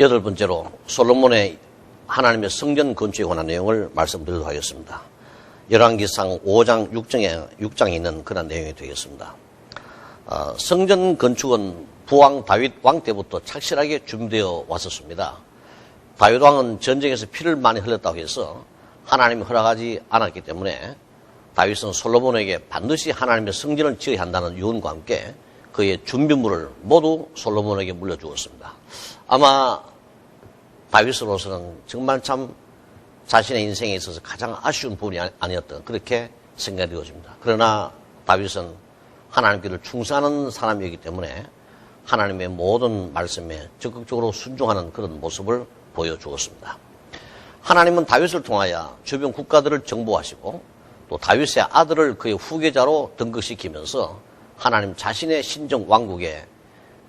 여덟 번째로 솔로몬의 하나님의 성전 건축에 관한 내용을 말씀드리도록 하겠습니다. 열왕기상 5장 6장에 있는 그런 내용이 되겠습니다. 성전 건축은 부왕 다윗 왕 때부터 착실하게 준비되어 왔었습니다. 다윗 왕은 전쟁에서 피를 많이 흘렸다고 해서 하나님이 허락하지 않았기 때문에 다윗은 솔로몬에게 반드시 하나님의 성전을 지어야 한다는 유언과 함께 그의 준비물을 모두 솔로몬에게 물려주었습니다. 아마 다윗으로서는 정말 참 자신의 인생에 있어서 가장 아쉬운 부분이 아니었던 그렇게 생각이 되어집니다. 그러나 다윗은 하나님께를 충성하는 사람이기 때문에 하나님의 모든 말씀에 적극적으로 순종하는 그런 모습을 보여주었습니다. 하나님은 다윗을 통하여 주변 국가들을 정복하시고 또 다윗의 아들을 그의 후계자로 등극시키면서 하나님 자신의 신정 왕국에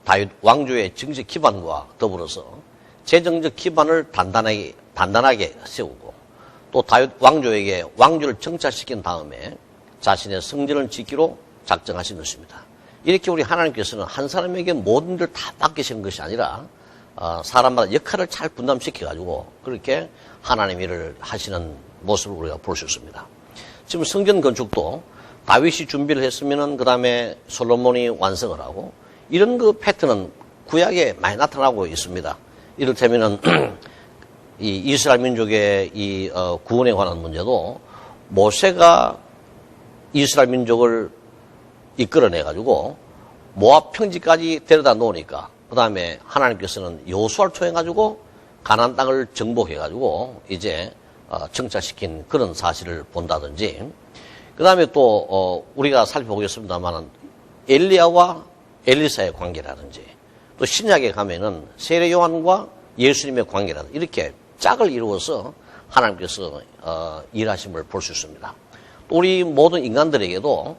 다윗 왕조의 정치 기반과 더불어서 재정적 기반을 단단하게 세우고 또 다윗 왕조에게 왕조를 정착시킨 다음에 자신의 성전을 짓기로 작정하신 것입니다. 이렇게 우리 하나님께서는 한 사람에게 모든 일을 다 맡기시는 것이 아니라 사람마다 역할을 잘 분담시켜가지고 그렇게 하나님 일을 하시는 모습을 우리가 볼 수 있습니다. 지금 성전 건축도 다윗이 준비를 했으면은 그 다음에 솔로몬이 완성을 하고 이런 그 패턴은 구약에 많이 나타나고 있습니다. 이를테면은 이 이스라엘 민족의 이 구원에 관한 문제도 모세가 이스라엘 민족을 이끌어내가지고 모압 평지까지 데려다 놓으니까 그 다음에 하나님께서는 여호수아를 통해가지고 가나안 땅을 정복해가지고 이제 정착시킨 그런 사실을 본다든지 그 다음에 또 우리가 살펴보겠습니다만은 엘리야와 엘리사의 관계라든지 또 신약에 가면은 세례 요한과 예수님의 관계라든지 이렇게 짝을 이루어서 하나님께서 일하심을 볼 수 있습니다. 또 우리 모든 인간들에게도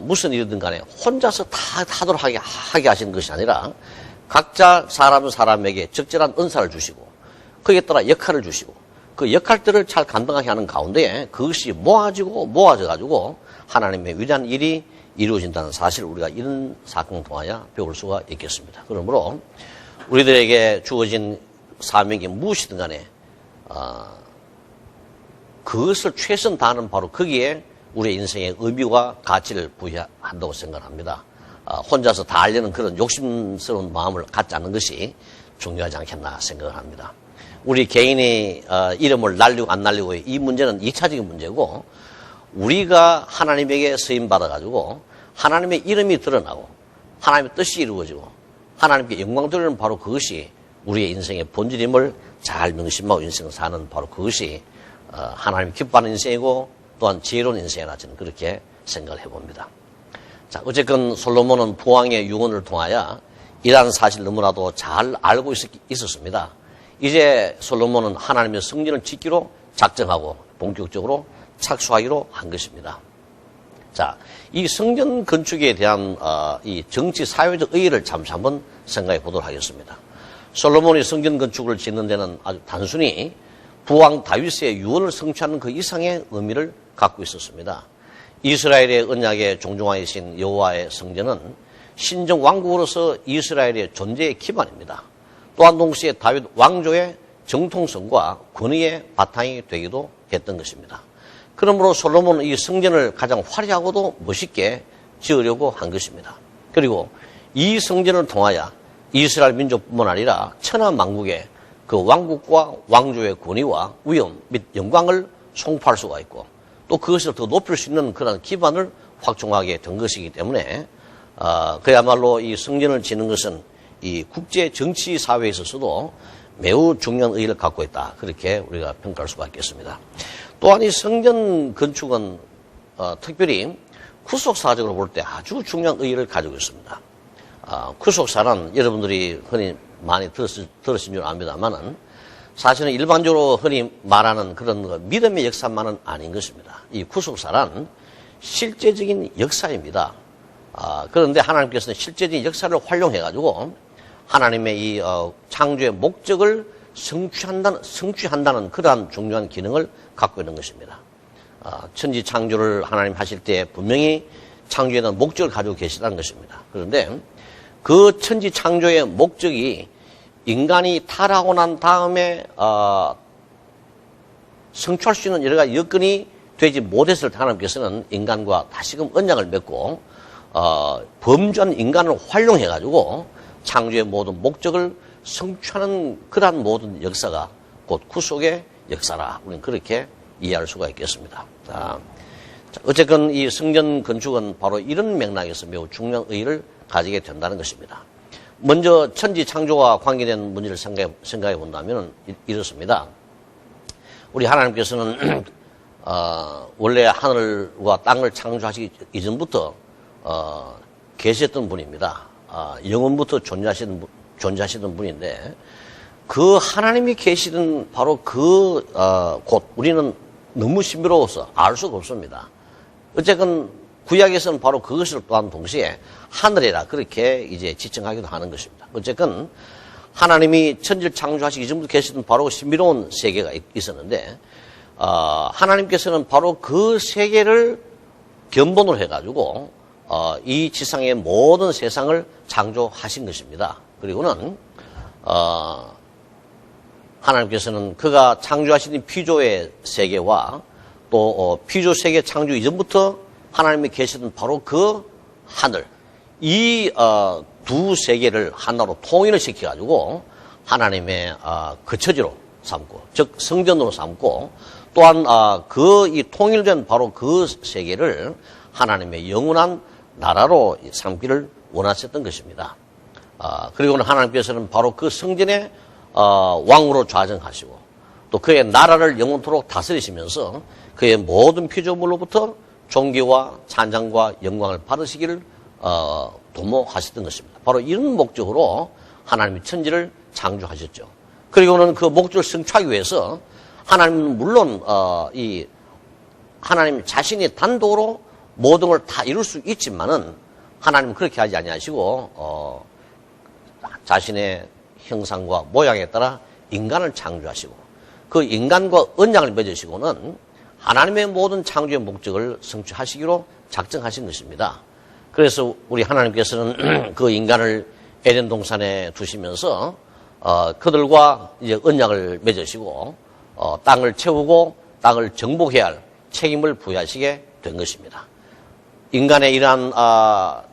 무슨 일이든 간에 혼자서 다 하도록 하게 하시는 것이 아니라 각자 사람에게 적절한 은사를 주시고 거기에 따라 역할을 주시고 그 역할들을 잘 감당하게 하는 가운데 그것이 모아져가지고 하나님의 위대한 일이 이루어진다는 사실을 우리가 이런 사건을 통하여 배울 수가 있겠습니다. 그러므로 우리들에게 주어진 사명이 무엇이든 간에 그것을 최선 다하는 바로 거기에 우리의 인생의 의미와 가치를 부여한다고 생각합니다. 혼자서 다 하려는 그런 욕심스러운 마음을 갖지 않는 것이 중요하지 않겠나 생각을 합니다. 우리 개인의 이름을 날리고 안 날리고 이 문제는 2차적인 문제고 우리가 하나님에게 쓰임받아가지고 하나님의 이름이 드러나고 하나님의 뜻이 이루어지고 하나님께 영광 돌리는 바로 그것이 우리의 인생의 본질임을 잘 명심하고 인생을 사는 바로 그것이 하나님 기뻐하는 인생이고 또한 지혜로운 인생이라 저는 그렇게 생각을 해봅니다. 자, 어쨌건 솔로몬은 부왕의 유언을 통하여 이러한 사실 너무나도 잘 알고 있었습니다. 이제 솔로몬은 하나님의 성전을 짓기로 작정하고 본격적으로 착수하기로 한 것입니다. 자, 이 성전 건축에 대한 이 정치 사회적 의의를 잠시 한번 생각해 보도록 하겠습니다. 솔로몬이 성전 건축을 짓는 데는 아주 단순히 부왕 다윗의 유언을 성취하는 그 이상의 의미를 갖고 있었습니다. 이스라엘의 언약에 종종하신 여호와의 성전은 신정 왕국으로서 이스라엘의 존재의 기반입니다. 또한 동시에 다윗 왕조의 정통성과 권위의 바탕이 되기도 했던 것입니다. 그러므로 솔로몬은 이 성전을 가장 화려하고도 멋있게 지으려고 한 것입니다. 그리고 이 성전을 통하여 이스라엘 민족뿐만 아니라 천하 만국의 그 왕국과 왕조의 권위와 위엄 및 영광을 송파할 수가 있고 또 그것을 더 높일 수 있는 그런 기반을 확충하게 된 것이기 때문에 그야말로 이 성전을 짓는 것은 이 국제 정치 사회에 있어서도 매우 중요한 의의를 갖고 있다. 그렇게 우리가 평가할 수가 있겠습니다. 또한 이 성전 건축은 특별히 구속사적으로 볼 때 아주 중요한 의의를 가지고 있습니다. 구속사는 여러분들이 흔히 많이 들으신 줄 압니다만은 사실은 일반적으로 흔히 말하는 그런 믿음의 역사만은 아닌 것입니다. 이 구속사란 실제적인 역사입니다. 그런데 하나님께서는 실제적인 역사를 활용해가지고 하나님의 이 창조의 목적을 성취한다는 그러한 중요한 기능을 갖고 있는 것입니다. 천지 창조를 하나님 하실 때 분명히 창조에 대한 목적을 가지고 계시다는 것입니다. 그런데 그 천지 창조의 목적이 인간이 타락하고 난 다음에 성취할 수 있는 여러 가지 여건이 되지 못했을 때 하나님께서는 인간과 다시금 언약을 맺고 범죄한 인간을 활용해가지고 창조의 모든 목적을 성취하는 그러한 모든 역사가 곧 구속의 역사라. 우리는 그렇게 이해할 수가 있겠습니다. 자, 어쨌든 이 성전 건축은 바로 이런 맥락에서 매우 중요한 의의를 가지게 된다는 것입니다. 먼저 천지 창조와 관계된 문제를 생각해 본다면 이렇습니다. 우리 하나님께서는 원래 하늘과 땅을 창조하시기 이전부터 계셨던 분입니다. 영원부터 존재하시던 분인데 그 하나님이 계시던 바로 그 곳 우리는 너무 신비로워서 알 수가 없습니다. 어쨌든 구약에서는 바로 그것을 또한 동시에 하늘이라 그렇게 이제 지칭하기도 하는 것입니다. 어쨌든 하나님이 천지를 창조하시기 이전부터 계시던 바로 신비로운 세계가 있었는데 하나님께서는 바로 그 세계를 견본으로 해가지고 이 지상의 모든 세상을 창조하신 것입니다. 그리고는 하나님께서는 그가 창조하신 피조의 세계와 또 피조 세계 창조 이전부터 하나님이 계시던 바로 그 하늘, 이 두 세계를 하나로 통일을 시켜가지고 하나님의 거처지로 삼고, 즉 성전으로 삼고, 또한 그 이 통일된 바로 그 세계를 하나님의 영원한 나라로 삼기를 원하셨던 것입니다. 그리고는 하나님께서는 바로 그 성전의 왕으로 좌정하시고 또 그의 나라를 영원토록 다스리시면서 그의 모든 피조물로부터 존귀와 찬양과 영광을 받으시기를 도모하셨던 것입니다. 바로 이런 목적으로 하나님이 천지를 창조하셨죠. 그리고는 그 목적을 성취하기 위해서 하나님은 물론 이 하나님 자신이 단독으로 모든 걸 다 이룰 수 있지만은 하나님은 그렇게 하지 아니하시고 자신의 형상과 모양에 따라 인간을 창조하시고 그 인간과 언약을 맺으시고는 하나님의 모든 창조의 목적을 성취하시기로 작정하신 것입니다. 그래서 우리 하나님께서는 그 인간을 에덴 동산에 두시면서 그들과 이제 언약을 맺으시고 땅을 채우고 땅을 정복해야 할 책임을 부여하시게 된 것입니다. 인간의 이러한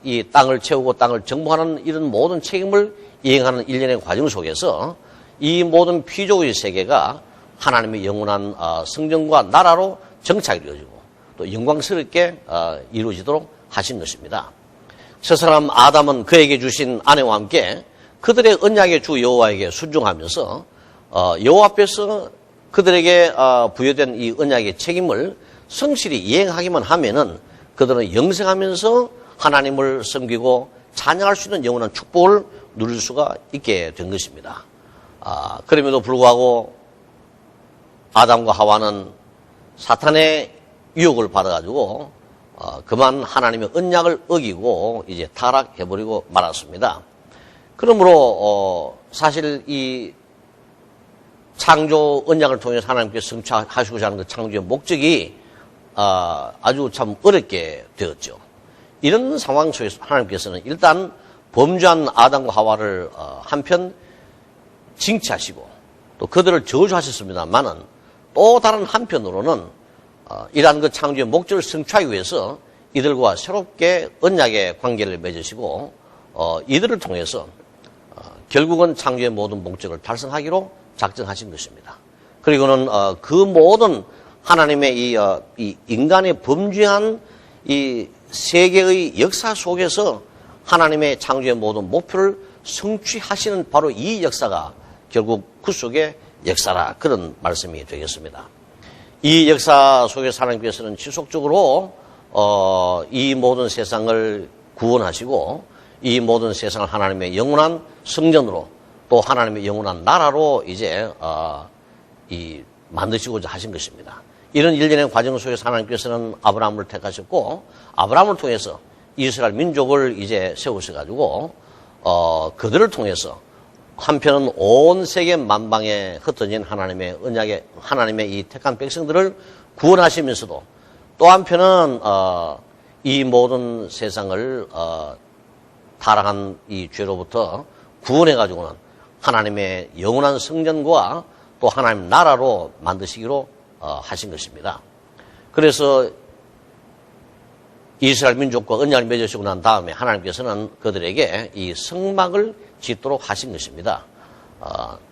이 땅을 채우고 땅을 정복하는 이런 모든 책임을 이행하는 일련의 과정 속에서 이 모든 피조의 세계가 하나님의 영원한 성전과 나라로 정착이 되어지고 또 영광스럽게 이루어지도록 하신 것입니다. 첫사람 아담은 그에게 주신 아내와 함께 그들의 언약의 주 여호와에게 순종하면서 여호와 앞에서 그들에게 부여된 이 언약의 책임을 성실히 이행하기만 하면은 그들은 영생하면서 하나님을 섬기고 찬양할 수 있는 영원한 축복을 누릴 수가 있게 된 것입니다. 그럼에도 불구하고 아담과 하와는 사탄의 유혹을 받아가지고 그만 하나님의 언약을 어기고 이제 타락해버리고 말았습니다. 그러므로 사실 이 창조 언약을 통해서 하나님께서 성취하시고자 하는 그 창조의 목적이 아주 참 어렵게 되었죠. 이런 상황 속에서 하나님께서는 일단 범죄한 아담과 하와를 한편 징치하시고 또 그들을 저주하셨습니다만은 또 다른 한편으로는 이러한 그 창조의 목적을 성취하기 위해서 이들과 새롭게 언약의 관계를 맺으시고 이들을 통해서 결국은 창조의 모든 목적을 달성하기로 작정하신 것입니다. 그리고는 그 모든 하나님의 이 인간의 범죄한 이 세계의 역사 속에서 하나님의 창조의 모든 목표를 성취하시는 바로 이 역사가 결국 구속의 역사라 그런 말씀이 되겠습니다. 이 역사 속에서 하나님께서는 지속적으로 이 모든 세상을 구원하시고 이 모든 세상을 하나님의 영원한 성전으로 또 하나님의 영원한 나라로 이제 만드시고자 하신 것입니다. 이런 일련의 과정 속에서 하나님께서는 아브라함을 택하셨고 아브라함을 통해서 이스라엘 민족을 이제 세우셔가지고 그들을 통해서 한편은 온 세계 만방에 흩어진 하나님의 언약의 하나님의 이 택한 백성들을 구원하시면서도 또 한편은 이 모든 세상을 타락한 이 죄로부터 구원해가지고는 하나님의 영원한 성전과 또 하나님 나라로 만드시기로 하신 것입니다. 그래서 이스라엘 민족과 언약을 맺으시고 난 다음에 하나님께서는 그들에게 이 성막을 짓도록 하신 것입니다.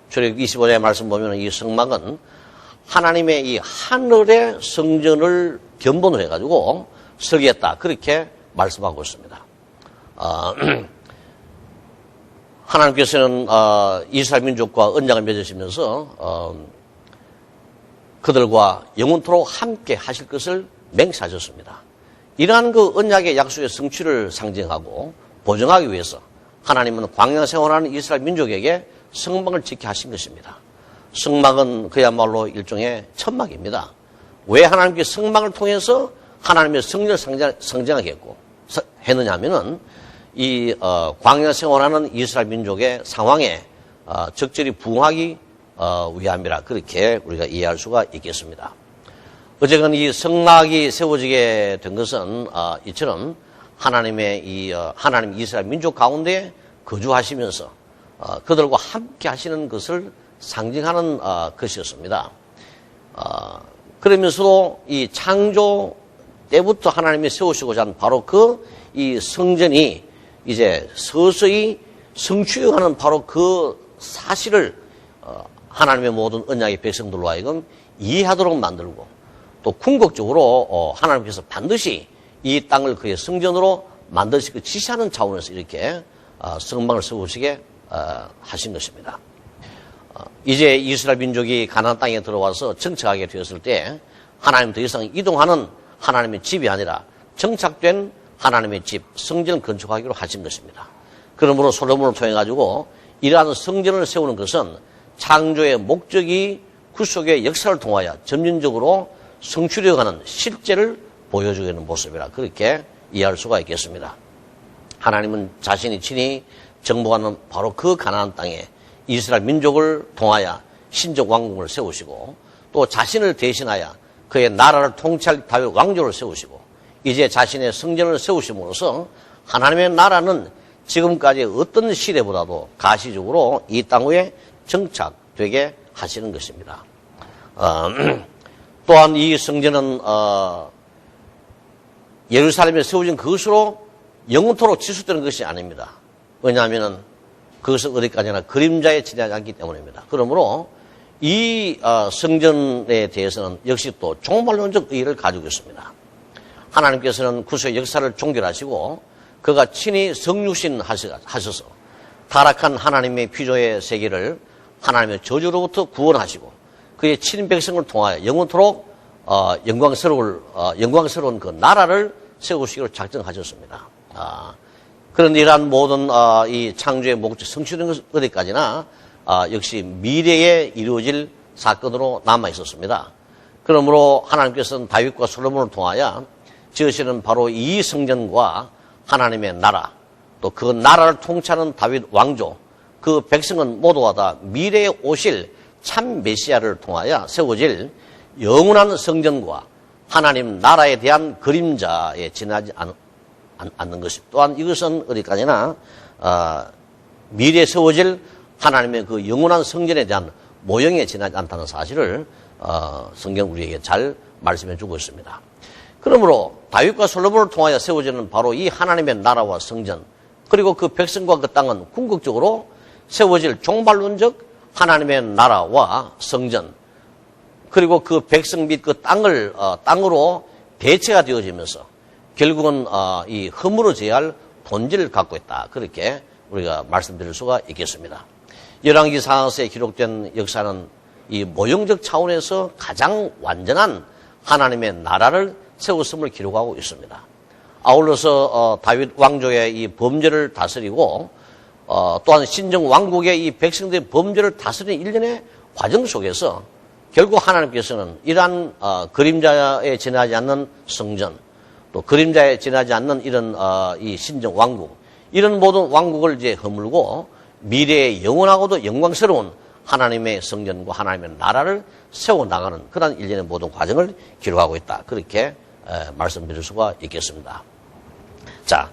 출애굽 25장의 말씀 보면 이 성막은 하나님의 이 하늘의 성전을 견본으로 해가지고 설계했다. 그렇게 말씀하고 있습니다. 하나님께서는 이스라엘 민족과 언약을 맺으시면서 그들과 영원토록 함께 하실 것을 맹세하셨습니다. 이러한 그 언약의 약속의 성취를 상징하고 보증하기 위해서 하나님은 광야 생활하는 이스라엘 민족에게 성막을 짓게 하신 것입니다. 성막은 그야말로 일종의 천막입니다. 왜 하나님께 성막을 통해서 하나님의 성전을 상징하겠고 했느냐 하면은 이 광야 생활하는 이스라엘 민족의 상황에 적절히 부응하기 위함이라 그렇게 우리가 이해할 수가 있겠습니다. 어쨌건 이 성막이 세워지게 된 것은 이처럼 하나님 이스라엘 민족 가운데 거주하시면서 그들과 함께 하시는 것을 상징하는 것이었습니다. 그러면서도 이 창조 때부터 하나님이 세우시고자 한 바로 이 성전이 이제 서서히 성취해가는 바로 그 사실을 하나님의 모든 언약의 백성들로 하여금 이해하도록 만들고 또 궁극적으로 하나님께서 반드시 이 땅을 그의 성전으로 만드시고 지시하는 차원에서 이렇게 성막을 세우시게 하신 것입니다. 이제 이스라엘 민족이 가나안 땅에 들어와서 정착하게 되었을 때 하나님 더 이상 이동하는 하나님의 집이 아니라 정착된 하나님의 집, 성전을 건축하기로 하신 것입니다. 그러므로 솔로몬을 통해 가지고 이러한 성전을 세우는 것은 창조의 목적이 구속의 역사를 통하여 점진적으로 성취되어가는 실제를 보여주고 있는 모습이라 그렇게 이해할 수가 있겠습니다. 하나님은 자신이 친히 정복하는 바로 그 가나안 땅에 이스라엘 민족을 통하여 신적 왕국을 세우시고 또 자신을 대신하여 그의 나라를 통치할 다윗 왕조를 세우시고 이제 자신의 성전을 세우심으로써 하나님의 나라는 지금까지 어떤 시대보다도 가시적으로 이 땅 위에 정착되게 하시는 것입니다. 또한 이 성전은 예루살렘에 세워진 그것으로 영원토록 지속되는 것이 아닙니다. 왜냐하면 그것은 어디까지나 그림자에 지나지 않기 때문입니다. 그러므로 이 성전에 대해서는 역시 또 종말론적 의의를 가지고 있습니다. 하나님께서는 구속의 역사를 종결하시고 그가 친히 성육신 하셔서 타락한 하나님의 피조의 세계를 하나님의 저주로부터 구원하시고 그의 친인 백성을 통하여 영원토록 영광스러운 그 나라를 세우시기로 작정하셨습니다. 그런 이러한 모든 이 창조의 목적 성취된 것 어디까지나 역시 미래에 이루어질 사건으로 남아 있었습니다. 그러므로 하나님께서는 다윗과 솔로몬을 통하여 지으시는 바로 이 성전과 하나님의 나라 또 그 나라를 통치하는 다윗 왕조 그 백성은 모두가 다 미래에 오실 참 메시아를 통하여 세워질 영원한 성전과 하나님 나라에 대한 그림자에 지나지 않는 것이 또한 이것은 어디까지나 미래에 세워질 하나님의 그 영원한 성전에 대한 모형에 지나지 않다는 사실을 성경 우리에게 잘 말씀해 주고 있습니다. 그러므로 다윗과 솔로몬을 통하여 세워지는 바로 이 하나님의 나라와 성전 그리고 그 백성과 그 땅은 궁극적으로 세워질 종말론적 하나님의 나라와 성전 그리고 그 백성 및 그 땅으로 대체가 되어지면서 결국은 이 허물어져야 할 본질을 갖고 있다. 그렇게 우리가 말씀드릴 수가 있겠습니다. 열왕기 상하서에 기록된 역사는 이 모형적 차원에서 가장 완전한 하나님의 나라를 세웠음을 기록하고 있습니다. 아울러서 다윗 왕조의 이 범죄를 다스리고 또한 신정 왕국의 이 백성들의 범죄를 다스리는 일련의 과정 속에서 결국 하나님께서는 이러한 그림자에 지나지 않는 성전 또 그림자에 지나지 않는 이런 이 신정 왕국 이런 모든 왕국을 이제 허물고 미래에 영원하고도 영광스러운 하나님의 성전과 하나님의 나라를 세워나가는 그런 일련의 모든 과정을 기록하고 있다. 그렇게 말씀드릴 수가 있겠습니다. 자,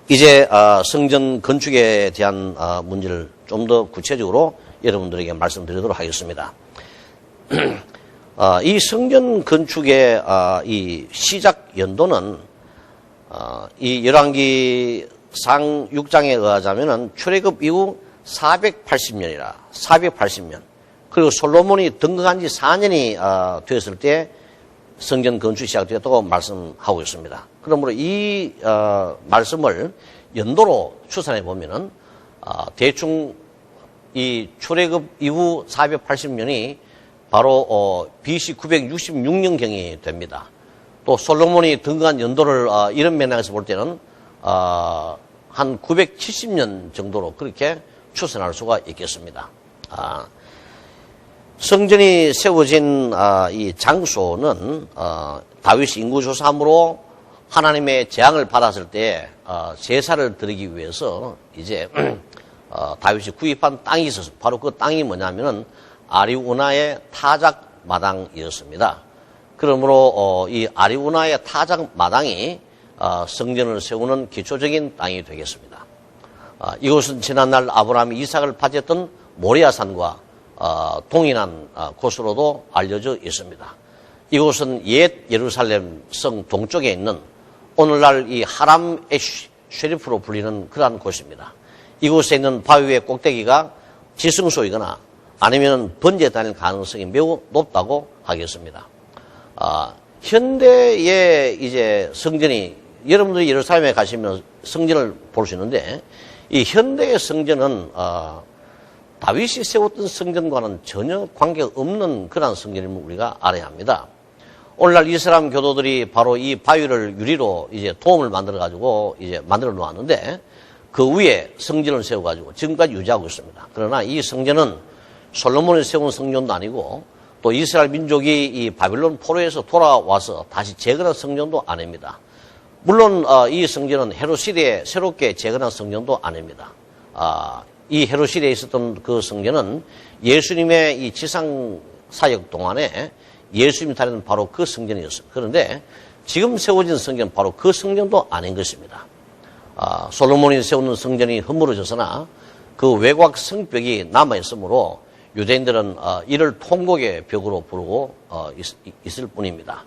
이제 성전 건축에 대한 문제를 좀 더 구체적으로 여러분들에게 말씀드리도록 하겠습니다. 이 성전 건축의 이 시작 연도는 이 열왕기상 6장에 의하자면은 출애굽 이후 480년이라 480년. 그리고 솔로몬이 등극한 지 4년이 되었을 때 성전 건축이 시작되었다고 말씀하고 있습니다. 그러므로 이 말씀을 연도로 추산해 보면은 대충 이 출애굽 이후 480년이 바로 BC 966년경이 됩니다. 또 솔로몬이 등극한 연도를 이런 맥락에서 볼 때는 한 970년 정도로 그렇게 추산할 수가 있겠습니다. 성전이 세워진 이 장소는 다윗이 인구조사함으로 하나님의 재앙을 받았을 때 제사를 드리기 위해서 이제 다윗이 구입한 땅이 있었습니다. 바로 그 땅이 뭐냐면은 아리우나의 타작 마당이었습니다. 그러므로 이 아리우나의 타작 마당이 성전을 세우는 기초적인 땅이 되겠습니다. 이곳은 지난날 아브라함이 이삭을 바쳤던 모리아산과 동일한 곳으로도 알려져 있습니다. 이곳은 옛 예루살렘 성 동쪽에 있는 오늘날 이 하람 쉐리프로 불리는 그러한 곳입니다. 이곳에 있는 바위의 꼭대기가 지승소이거나 아니면 번제에 다닐 가능성이 매우 높다고 하겠습니다. 현대의 이제 성전이 여러분들이 예루살렘에 가시면 성전을 볼 수 있는데 이 현대의 성전은 다윗이 세웠던 성전과는 전혀 관계가 없는 그런 성전임을 우리가 알아야 합니다. 오늘날 이슬람 교도들이 바로 이 바위를 유리로 이제 도움을 만들어가지고 이제 만들어 놓았는데 그 위에 성전을 세워가지고 지금까지 유지하고 있습니다. 그러나 이 성전은 솔로몬이 세운 성전도 아니고 또 이스라엘 민족이 이 바빌론 포로에서 돌아와서 다시 재건한 성전도 아닙니다. 물론 이 성전은 헤롯 시대에 새롭게 재건한 성전도 아닙니다. 이 헤롯 시대에 있었던 그 성전은 예수님의 이 지상 사역 동안에 예수님이 다니는 바로 그 성전이었습니다. 그런데 지금 세워진 성전은 바로 그 성전도 아닌 것입니다. 솔로몬이 세우는 성전이 허물어졌으나 그 외곽 성벽이 남아있으므로 유대인들은 이를 통곡의 벽으로 부르고 있을 뿐입니다.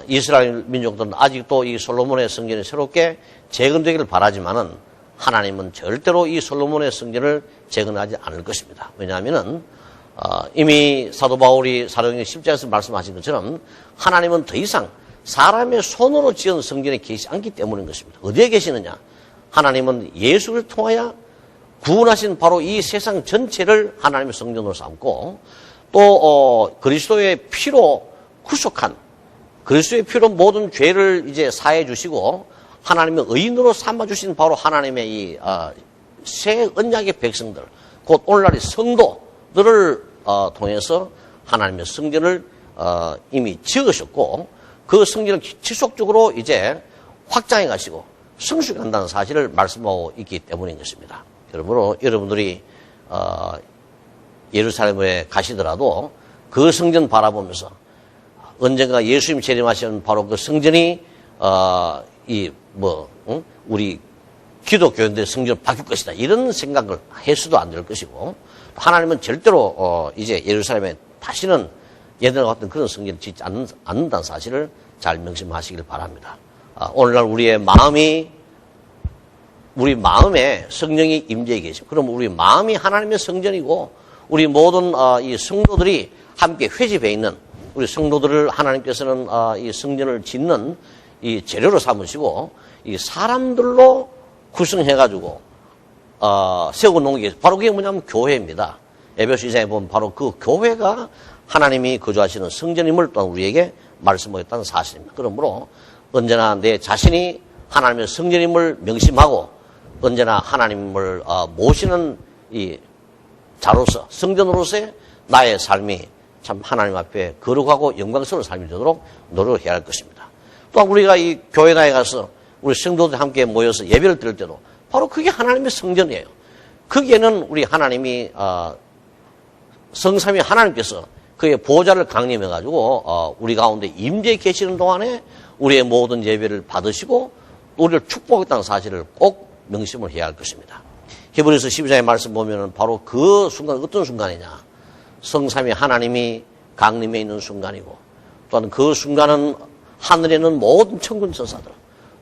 이스라엘 민족들은 아직도 이 솔로몬의 성전이 새롭게 재건되기를 바라지만은 하나님은 절대로 이 솔로몬의 성전을 재건하지 않을 것입니다. 왜냐하면은 이미 사도 바울이 사도행전 10장에서 말씀하신 것처럼 하나님은 더 이상 사람의 손으로 지은 성전에 계시지 않기 때문인 것입니다. 어디에 계시느냐? 하나님은 예수를 통하여 구원하신 바로 이 세상 전체를 하나님의 성전으로 삼고 또 그리스도의 피로 구속한 그리스도의 피로 모든 죄를 이제 사해 주시고 하나님의 의인으로 삼아 주신 바로 하나님의 이 새 언약의 백성들 곧 오늘날의 성도들을 통해서 하나님의 성전을 이미 지으셨고 그 성전을 지속적으로 이제 확장해 가시고 성숙해 간다는 사실을 말씀하고 있기 때문인 것입니다. 그러므로 여러분들이 예루살렘에 가시더라도 그 성전 바라보면서 언젠가 예수님 재림하시는 바로 그 성전이 우리 기독교인들의 성전을 바뀔 것이다 이런 생각을 해서도 안 될 것이고 하나님은 절대로 이제 예루살렘에 다시는 예전과 같은 그런 성전을 짓지 않는다는 사실을 잘 명심하시길 바랍니다. 오늘날 우리 마음에 성령이 임재해 계시고, 그럼 우리 마음이 하나님의 성전이고, 우리 모든 이 성도들이 함께 회집해 있는 우리 성도들을 하나님께서는 이 성전을 짓는 이 재료로 삼으시고, 이 사람들로 구성해가지고 세워놓은 게 바로 그게 뭐냐면 교회입니다. 에베소 2장에 보면 바로 그 교회가 하나님이 거주하시는 성전임을 또한 우리에게 말씀하셨다는 사실입니다. 그러므로 언제나 내 자신이 하나님의 성전임을 명심하고 언제나 하나님을 모시는 이 자로서 성전으로서의 나의 삶이 참 하나님 앞에 거룩하고 영광스러운 삶이 되도록 노력해야 할 것입니다. 또한 우리가 이 교회나에 가서 우리 성도들 함께 모여서 예배를 드릴 때도 바로 그게 하나님의 성전이에요. 거기에는 우리 하나님이 성삼위 하나님께서 그의 보호자를 강림해가지고 우리 가운데 임재해 계시는 동안에 우리의 모든 예배를 받으시고 우리를 축복했다는 사실을 꼭 명심을 해야 할 것입니다. 히브리서 12장의 말씀 보면은 바로 그 순간 어떤 순간이냐. 성삼위 하나님이 강림해 있는 순간이고 또한 그 순간은 하늘에 있는 모든 천군 천사들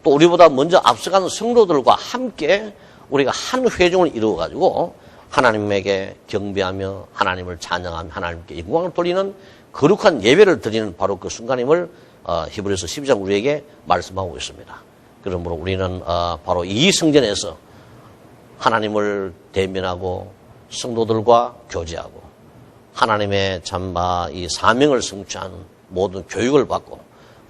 또 우리보다 먼저 앞서가는 성도들과 함께 우리가 한 회중을 이루어가지고 하나님에게 경배하며 하나님을 찬양하며 하나님께 영광을 돌리는 거룩한 예배를 드리는 바로 그 순간임을 히브리서 12장 우리에게 말씀하고 있습니다. 그러므로 우리는 바로 이 성전에서 하나님을 대면하고 성도들과 교제하고 하나님의 참마 이 사명을 성취하는 모든 교육을 받고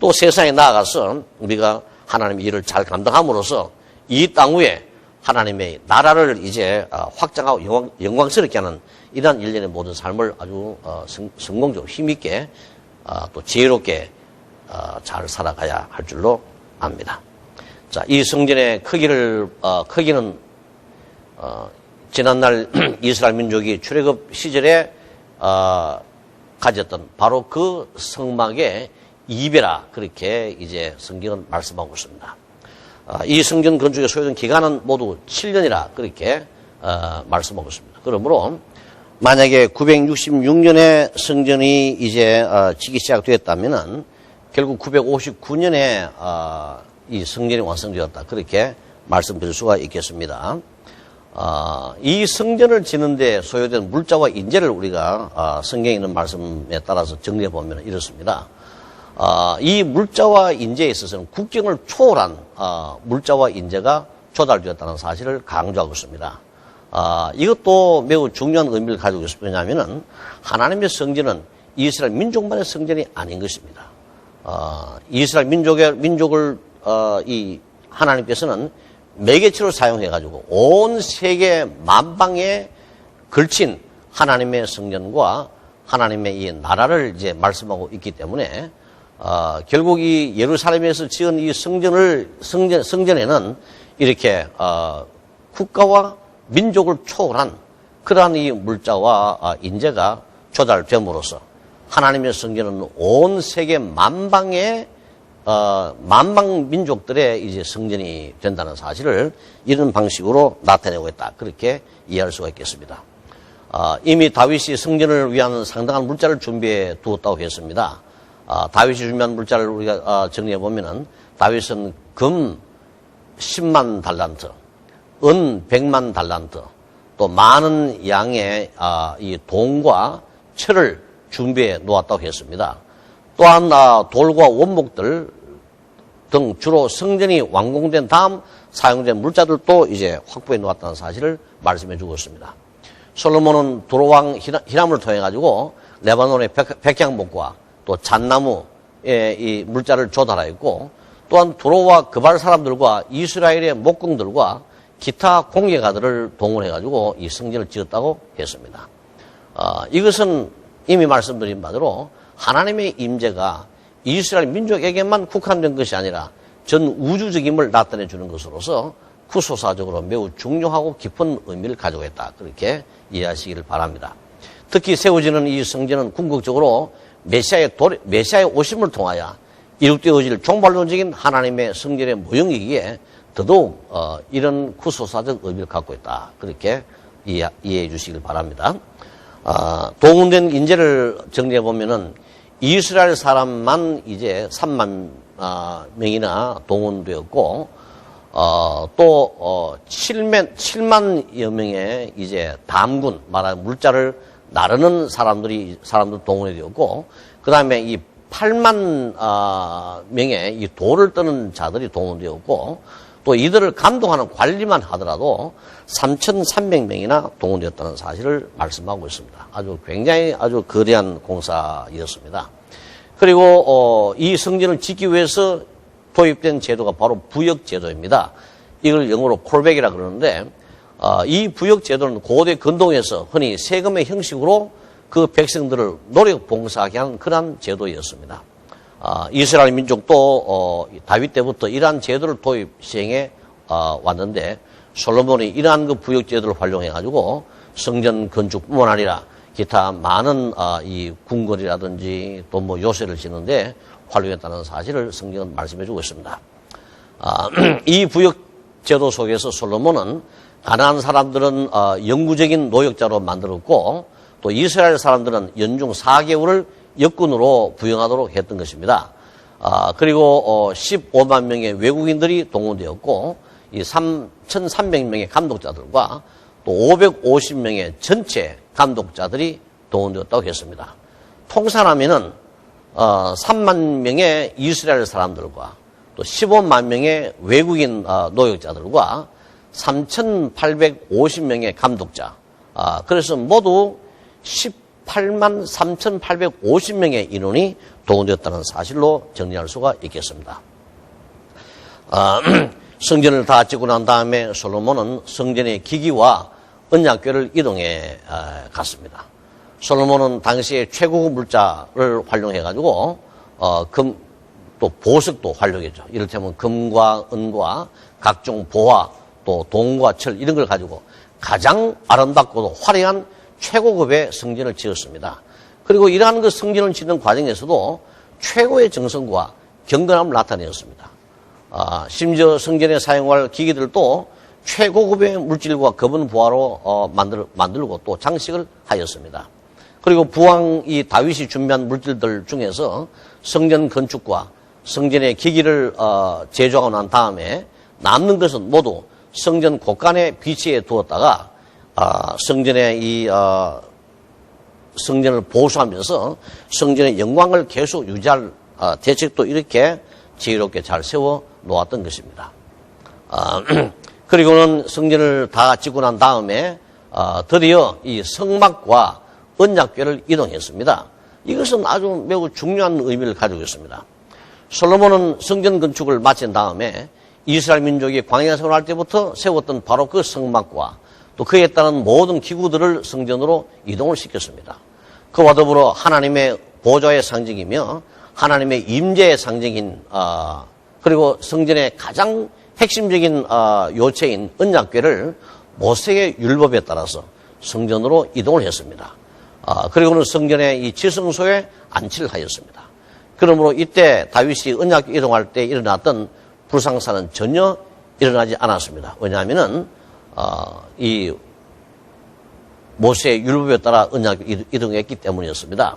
또 세상에 나아가서 우리가 하나님의 일을 잘 감당함으로써 이 땅 위에 하나님의 나라를 이제 확장하고 영광스럽게 하는 이러한 일련의 모든 삶을 아주 성공적으로 힘있게 또 지혜롭게 잘 살아가야 할 줄로 압니다. 자, 이 성전의 크기는 지난날 이스라엘 민족이 출애굽 시절에 가졌던 바로 그 성막의 2배라 그렇게 이제 성경은 말씀하고 있습니다. 이 성전 건축에 소요된 기간은 모두 7년이라 그렇게 말씀하고 있습니다. 그러므로 만약에 966년에 성전이 이제 짓기 시작되었다면은 결국 959년에 이 성전이 완성되었다 그렇게 말씀드릴 수가 있겠습니다. 이 성전을 짓는데 소요된 물자와 인재를 우리가 성경에 있는 말씀에 따라서 정리해 보면 이렇습니다. 이 물자와 인재에 있어서는 국경을 초월한 물자와 인재가 조달되었다는 사실을 강조하고 있습니다. 이것도 매우 중요한 의미를 가지고 있습니다. 왜냐하면 하나님의 성전은 이스라엘 민족만의 성전이 아닌 것입니다. 이스라엘 민족을 이 하나님께서는 매개체로 사용해가지고 온 세계 만방에 걸친 하나님의 성전과 하나님의 이 나라를 이제 말씀하고 있기 때문에 결국 이 예루살렘에서 지은 이 성전에는 이렇게 국가와 민족을 초월한 그러한 이 물자와 인재가 조달됨으로써 하나님의 성전은 온 세계 만방의 만방 민족들의 이제 성전이 된다는 사실을 이런 방식으로 나타내고 있다. 그렇게 이해할 수가 있겠습니다. 이미 다윗이 성전을 위한 상당한 물자를 준비해 두었다고 했습니다. 다윗이 준비한 물자를 우리가 정리해 보면은 다윗은 금 10만 달란트, 은 100만 달란트, 또 많은 양의 이 동과 철을 준비해 놓았다고 했습니다. 또한 돌과 원목들 등 주로 성전이 완공된 다음 사용된 물자들도 이제 확보해 놓았다는 사실을 말씀해 주고 있습니다. 솔로몬은 도로왕 히람을 통해 가지고 레바논의 백향목과 또 잣나무의 이 물자를 조달하였고 또한 도로와 그발 사람들과 이스라엘의 목공들과 기타 공예가들을 동원해 가지고 이 성전을 지었다고 했습니다. 이것은 이미 말씀드린 바대로 하나님의 임재가 이스라엘 민족에게만 국한된 것이 아니라 전 우주적임을 나타내 주는 것으로서 구소사적으로 매우 중요하고 깊은 의미를 가지고 있다. 그렇게 이해하시기를 바랍니다. 특히 세워지는 이 성전은 궁극적으로 메시아의 오심을 통하여 이룩되어질 종말론적인 하나님의 성전의 모형이기에 더더욱 이런 구소사적 의미를 갖고 있다. 그렇게 이해해 주시길 바랍니다. 동원된 인재를 정리해 보면은 이스라엘 사람만 이제 3만 명이나 동원되었고 또 7만여 명의 이제 담군 말하는 물자를 나르는 사람들 동원이 되었고 그다음에 이 8만 명의 이 돌을 떠는 자들이 동원되었고 또 이들을 감독하는 관리만 하더라도 3,300명이나 동원되었다는 사실을 말씀하고 있습니다. 굉장히 아주 거대한 공사였습니다. 그리고 이 성전을 짓기 위해서 도입된 제도가 바로 부역제도입니다. 이걸 영어로 콜백이라 그러는데 이 부역제도는 고대 근동에서 흔히 세금의 형식으로 그 백성들을 노력 봉사하게 하는 그러한 제도였습니다. 이스라엘 민족도 다윗 때부터 이러한 제도를 도입 시행해 왔는데 솔로몬이 이러한 그 부역 제도를 활용해 가지고 성전 건축뿐만 아니라 기타 많은 이 궁궐이라든지 또 뭐 요새를 짓는데 활용했다는 사실을 성경은 말씀해 주고 있습니다. 이 부역 제도 속에서 솔로몬은 가나안 사람들은 영구적인 노역자로 만들었고 또 이스라엘 사람들은 연중 4개월을 역군으로 부영하도록 했던 것입니다. 그리고 15만 명의 외국인들이 동원되었고 이 3,300명의 감독자들과 또 550명의 전체 감독자들이 동원되었다고 했습니다. 통산하면은 3만 명의 이스라엘 사람들과 또 15만 명의 외국인 노역자들과 3,850명의 감독자, 그래서 모두 18만 3,850명의 인원이 동원되었다는 사실로 정리할 수가 있겠습니다. 성전을 다 짓고 난 다음에 솔로몬은 성전의 기기와 언약궤를 이동해 갔습니다. 솔로몬은 당시에 최고급 물자를 활용해가지고 또 보석도 활용했죠. 이를테면 금과 은과 각종 보화, 또 동과 철 이런 걸 가지고 가장 아름답고도 화려한 최고급의 성전을 지었습니다. 그리고 이러한 그 성전을 짓는 과정에서도 최고의 정성과 경건함을 나타내었습니다. 심지어 성전에 사용할 기기들도 최고급의 물질과 검은 보화로 만들고 또 장식을 하였습니다. 그리고 부왕 이 다윗이 준비한 물질들 중에서 성전 건축과 성전의 기기를 제조하고 난 다음에 남는 것은 모두 성전 곳간에 비치해 두었다가 성전의 이 성전을 보수하면서 성전의 영광을 계속 유지할 대책도 이렇게 지혜롭게 잘 세워 놓았던 것입니다. 그리고는 성전을 다 짓고 난 다음에 드디어 이 성막과 언약궤를 이동했습니다. 이것은 아주 매우 중요한 의미를 가지고 있습니다. 솔로몬은 성전 건축을 마친 다음에 이스라엘 민족이 광야 생활할 때부터 세웠던 바로 그 성막과 또 그에 따른 모든 기구들을 성전으로 이동을 시켰습니다. 그와 더불어 하나님의 보좌의 상징이며 하나님의 임재의 상징인 그리고 성전의 가장 핵심적인 요체인 언약궤를 모세의 율법에 따라서 성전으로 이동을 했습니다. 그리고는 성전의 이 지성소에 안치를 하였습니다. 그러므로 이때 다윗이 언약궤 이동할 때 일어났던 불상사는 전혀 일어나지 않았습니다. 왜냐하면은 이 모세의 율법에 따라 언약궤 이동했기 때문이었습니다.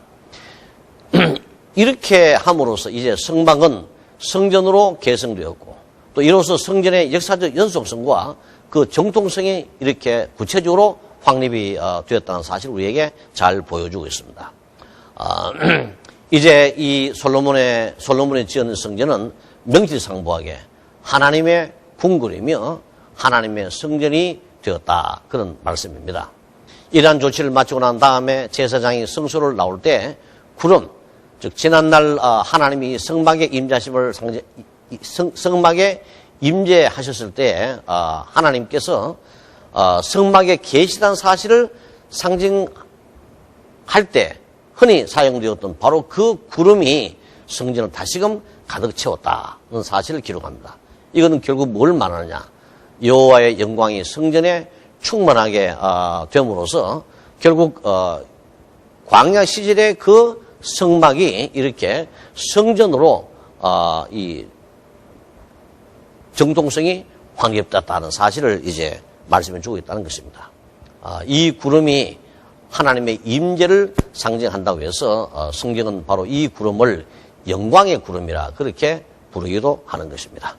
이렇게 함으로써 이제 성막은 성전으로 개성되었고 또 이로써 성전의 역사적 연속성과 그 정통성이 이렇게 구체적으로 확립이 되었다는 사실을 우리에게 잘 보여주고 있습니다. 이제 이 솔로몬의 지은 성전은 명실상부하게 하나님의 궁궐이며 하나님의 성전이 되었다, 그런 말씀입니다. 이러한 조치를 마치고 난 다음에 제사장이 성소를 나올 때 구름, 즉 지난날 하나님이 성막에 임재하심을 성막에 임재하셨을 때 하나님께서 성막에 계시다는 사실을 상징할 때 흔히 사용되었던 바로 그 구름이 성전을 다시금 가득 채웠다는 사실을 기록합니다. 이거는 결국 뭘 말하느냐? 여호와의 영광이 성전에 충만하게 됨으로써 결국 광야 시절의 그 성막이 이렇게 성전으로 이 정통성이 확립됐다는 사실을 이제 말씀해 주고 있다는 것입니다. 이 구름이 하나님의 임재를 상징한다고 해서 성경은 바로 이 구름을 영광의 구름이라 그렇게 부르기도 하는 것입니다.